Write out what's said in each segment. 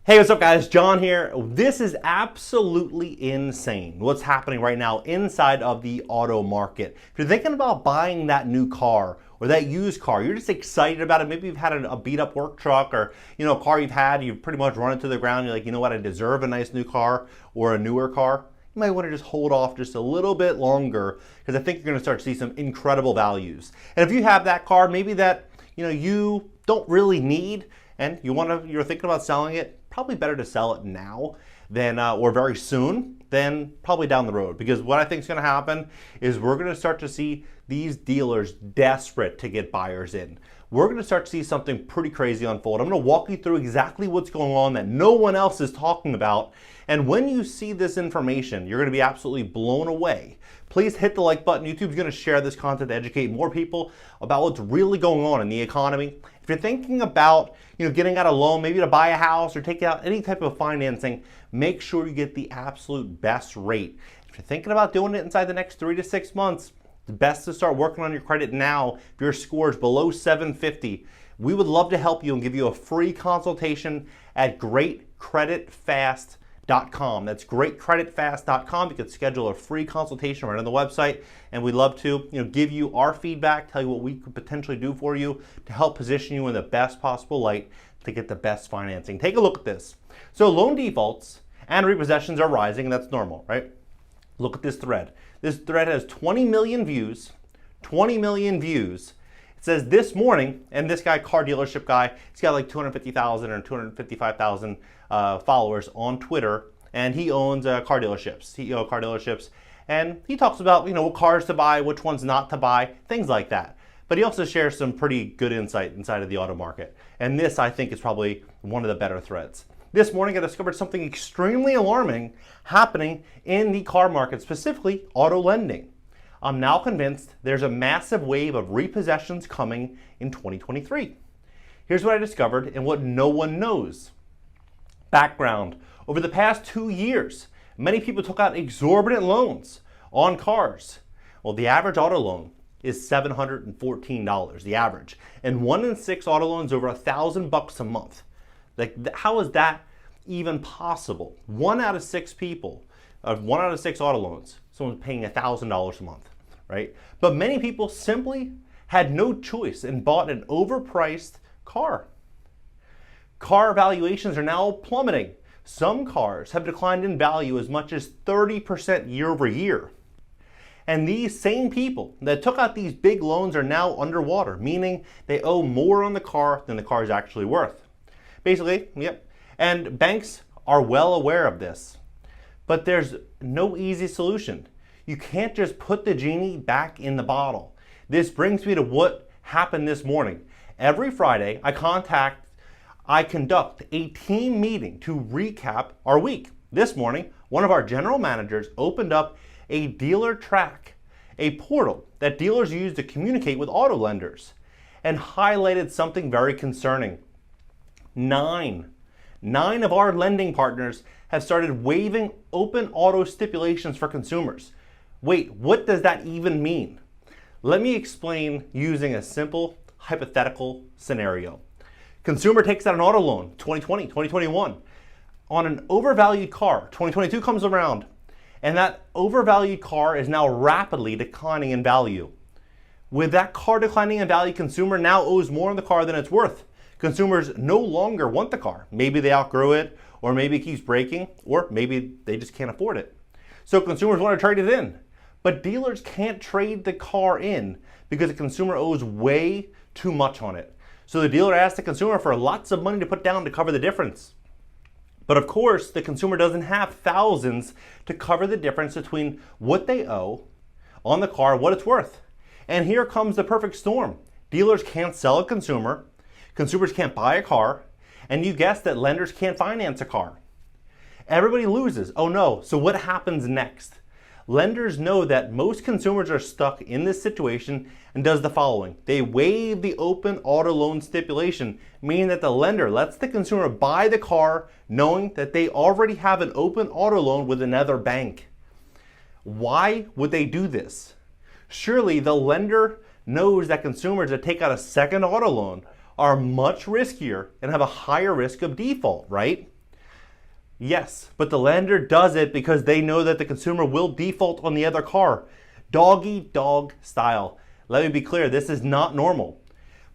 Hey, what's up guys? John here. This is absolutely insane what's happening right now inside of the auto market. If you're thinking about buying that new car or that used car, you're just excited about it. Maybe you've had a beat up work truck or a car you've pretty much run it to the ground. You're like, you know what, I deserve a nice new car or a newer car. You might want to just hold off just a little bit longer because I think you're going to start to see some incredible values. And if you have that car, maybe that you don't really need and you're thinking about selling it, probably better to sell it now than or very soon than probably down the road. Because what I think is going to happen is we're going to start to see these dealers desperate to get buyers in. We're going to start to see something pretty crazy unfold. I'm going to walk you through exactly what's going on that no one else is talking about. And when you see this information, you're going to be absolutely blown away. Please hit the like button. YouTube's going to share this content to educate more people about what's really going on in the economy. If you're thinking about getting out a loan, maybe to buy a house or take out any type of financing, make sure you get the absolute best rate. If you're thinking about doing it inside the next 3 to 6 months, it's best to start working on your credit now. If your score is below 750, we would love to help you and give you a free consultation at GreatCreditFast.com. That's GreatCreditFast.com. You can schedule a free consultation right on the website, and we'd love to give you our feedback, tell you what we could potentially do for you to help position you in the best possible light to get the best financing. Take a look at this. So loan defaults and repossessions are rising, and that's normal, right? Look at this thread. This thread has 20 million views. 20 million views. It says this morning, and this guy, car dealership guy, he's got like 250,000 or 255,000 followers on Twitter, and he owns car dealerships, CEO of car dealerships, and he talks about what cars to buy, which ones not to buy, things like that. But he also shares some pretty good insight inside of the auto market, and this I think is probably one of the better threads. This morning I discovered something extremely alarming happening in the car market, specifically auto lending. I'm now convinced there's a massive wave of repossessions coming in 2023. Here's what I discovered and what no one knows. Background. Over the past 2 years, many people took out exorbitant loans on cars. Well, the average auto loan is $714, the average. And 1 in 6 auto loans over $1,000 a month. Like, how is that even possible? 1 out of 6 people, 1 out of 6 auto loans, someone's paying $1,000 a month, right? But many people simply had no choice and bought an overpriced car. Car valuations are now plummeting. Some cars have declined in value as much as 30% year over year. And these same people that took out these big loans are now underwater, meaning they owe more on the car than the car is actually worth. Basically, yep. And banks are well aware of this. But there's no easy solution. You can't just put the genie back in the bottle. This brings me to what happened this morning. Every Friday, I conduct a team meeting to recap our week. This morning, one of our general managers opened up a dealer track, a portal that dealers use to communicate with auto lenders, and highlighted something very concerning. 9 of our lending partners have started waiving open auto stipulations for consumers. Wait, what does that even mean? Let me explain using a simple hypothetical scenario. Consumer takes out an auto loan, 2020, 2021, on an overvalued car. 2022 comes around, and that overvalued car is now rapidly declining in value. With that car declining in value, consumer now owes more on the car than it's worth. Consumers no longer want the car. Maybe they outgrew it, or maybe it keeps breaking, or maybe they just can't afford it. So consumers want to trade it in. But dealers can't trade the car in because the consumer owes way too much on it. So the dealer asks the consumer for lots of money to put down to cover the difference. But of course, the consumer doesn't have thousands to cover the difference between what they owe on the car and what it's worth. And here comes the perfect storm. Dealers can't sell a consumer, consumers can't buy a car, and you guessed that lenders can't finance a car. Everybody loses. Oh no, so what happens next? Lenders know that most consumers are stuck in this situation and does the following. They waive the open auto loan stipulation, meaning that the lender lets the consumer buy the car knowing that they already have an open auto loan with another bank. Why would they do this? Surely the lender knows that consumers that take out a second auto loan are much riskier and have a higher risk of default, right? Yes, but the lender does it because they know that the consumer will default on the other car. Doggy dog style. Let me be clear, this is not normal.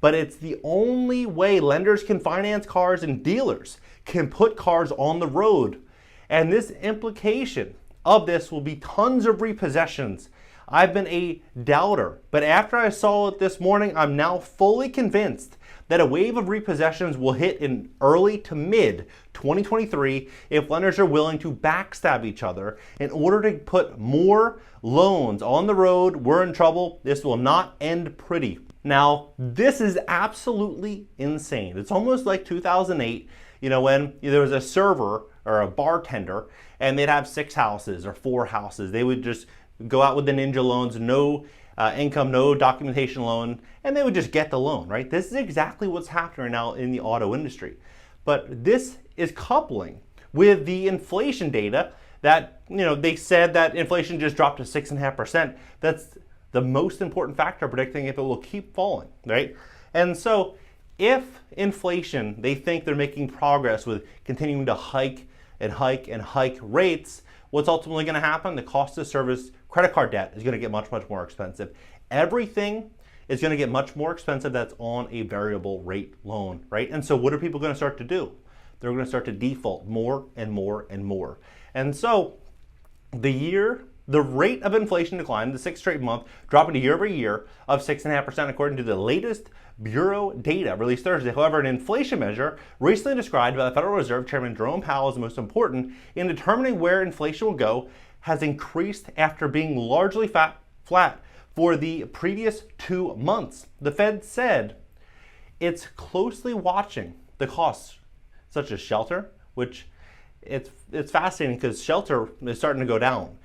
But it's the only way lenders can finance cars and dealers can put cars on the road. And this implication of this will be tons of repossessions. I've been a doubter, but after I saw it this morning, I'm now fully convinced that a wave of repossessions will hit in early to mid 2023 if lenders are willing to backstab each other in order to put more loans on the road. We're in trouble. This will not end pretty. Now, this is absolutely insane. It's almost like 2008, when there was a server or a bartender and they'd have 6 houses or 4 houses. They would just go out with the ninja loans, no income, no documentation loan, and they would just get the loan, right? This is exactly what's happening right now in the auto industry. But this is coupling with the inflation data that, they said that inflation just dropped to 6.5%. That's the most important factor predicting if it will keep falling, right? And so if inflation, they think they're making progress with continuing to hike and hike and hike rates, what's ultimately going to happen? The cost to service credit card debt is going to get much, much more expensive. Everything is going to get much more expensive that's on a variable rate loan, right? And so what are people going to start to do? They're going to start to default more and more and more. And so the rate of inflation decline, the 6th straight month, dropping to year over year of 6.5% according to the latest Bureau data released Thursday. However, an inflation measure recently described by the Federal Reserve Chairman Jerome Powell as the most important in determining where inflation will go has increased after being largely flat for the previous 2 months. The Fed said it's closely watching the costs such as shelter, which it's fascinating because shelter is starting to go down.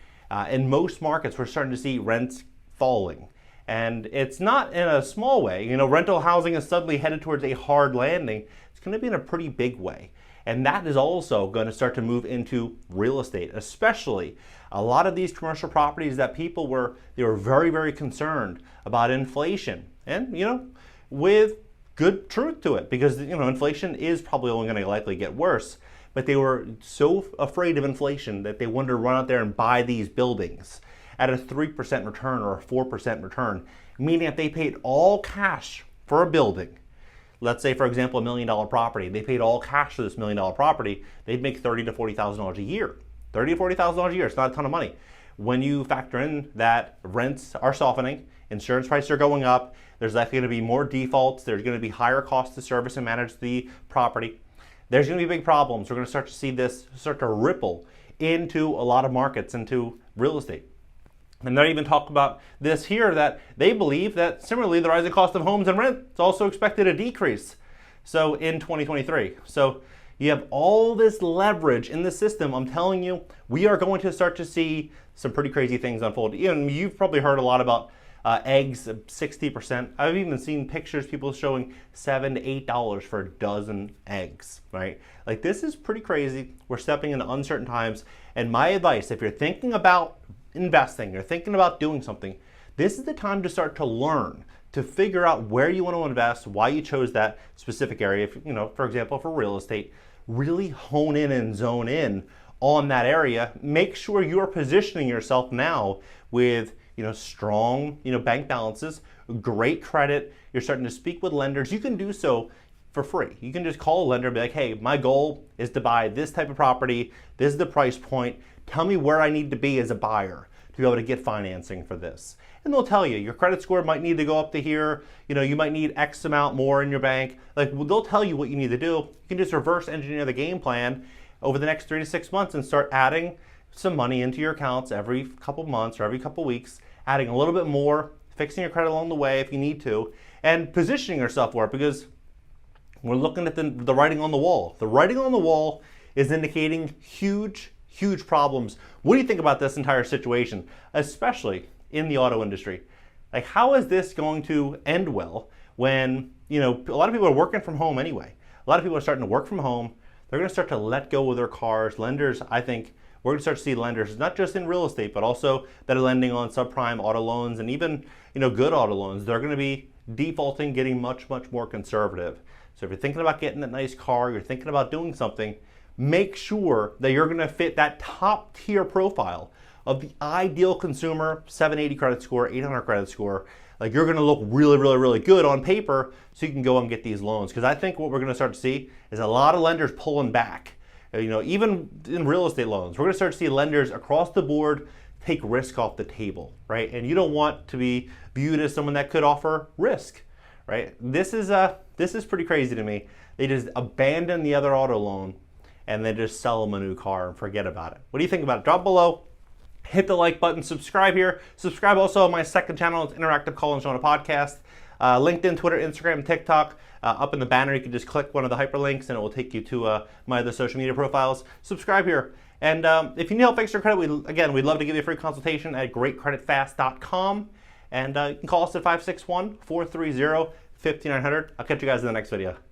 In most markets, we're starting to see rents falling. And it's not in a small way. Rental housing is suddenly headed towards a hard landing. It's going to be in a pretty big way. And that is also going to start to move into real estate, especially a lot of these commercial properties that people were very, very concerned about inflation. And, with good truth to it, because, inflation is probably only going to likely get worse. But they were so afraid of inflation that they wanted to run out there and buy these buildings at a 3% return or a 4% return, meaning if they paid all cash for a building, let's say, for example, $1 million property, they paid all cash for this $1 million property, they'd make $30,000 to $40,000 a year. $30,000 to $40,000 a year, it's not a ton of money. When you factor in that rents are softening, insurance prices are going up, there's likely going to be more defaults, there's going to be higher costs to service and manage the property. There's going to be big problems. We're going to start to see this start to ripple into a lot of markets, into real estate. And they even talk about this here, that they believe that similarly the rising cost of homes and rent is also expected to decrease. So in 2023. So you have all this leverage in the system. I'm telling you, we are going to start to see some pretty crazy things unfold. You've probably heard a lot about eggs, 60%. I've even seen pictures, people showing $7 to $8 for a dozen eggs, right? Like, this is pretty crazy. We're stepping into uncertain times. And my advice, if you're thinking about investing, you're thinking about doing something, this is the time to start to learn, to figure out where you want to invest, why you chose that specific area. If, for example, for real estate, really hone in and zone in on that area. Make sure you're positioning yourself now with strong, bank balances, great credit. You're starting to speak with lenders. You can do so for free. You can just call a lender and be like, hey, my goal is to buy this type of property. This is the price point. Tell me where I need to be as a buyer to be able to get financing for this. And they'll tell you, your credit score might need to go up to here. You might need X amount more in your bank. They'll tell you what you need to do. You can just reverse engineer the game plan over the next 3 to 6 months and start adding some money into your accounts every couple months or every couple weeks, adding a little bit more, fixing your credit along the way if you need to, and positioning yourself for it, because we're looking at the writing on the wall. The writing on the wall is indicating huge, huge problems. What do you think about this entire situation, especially in the auto industry? Like, how is this going to end well when, a lot of people are working from home anyway. A lot of people are starting to work from home. They're going to start to let go of their cars. Lenders, I think, we're going to start to see lenders, not just in real estate, but also that are lending on subprime auto loans and even, good auto loans. They're going to be defaulting, getting much, much more conservative. So if you're thinking about getting that nice car, you're thinking about doing something, make sure that you're going to fit that top tier profile of the ideal consumer, 780 credit score, 800 credit score. Like, you're going to look really, really, really good on paper so you can go and get these loans. Because I think what we're going to start to see is a lot of lenders pulling back. You know, even in real estate loans, we're going to start to see lenders across the board take risk off the table, right? And you don't want to be viewed as someone that could offer risk, right? This is pretty crazy to me. They just abandon the other auto loan and then just sell them a new car and forget about it. What do you think about it? Drop below. Hit the like button, subscribe here. Subscribe also on my second channel. It's Interactive Call and Show on a Podcast. LinkedIn, Twitter, Instagram, TikTok. Up in the banner, you can just click one of the hyperlinks and it will take you to my other social media profiles. Subscribe here. And if you need help fix your credit, we'd love to give you a free consultation at GreatCreditFast.com. And you can call us at 561-430-5900. I'll catch you guys in the next video.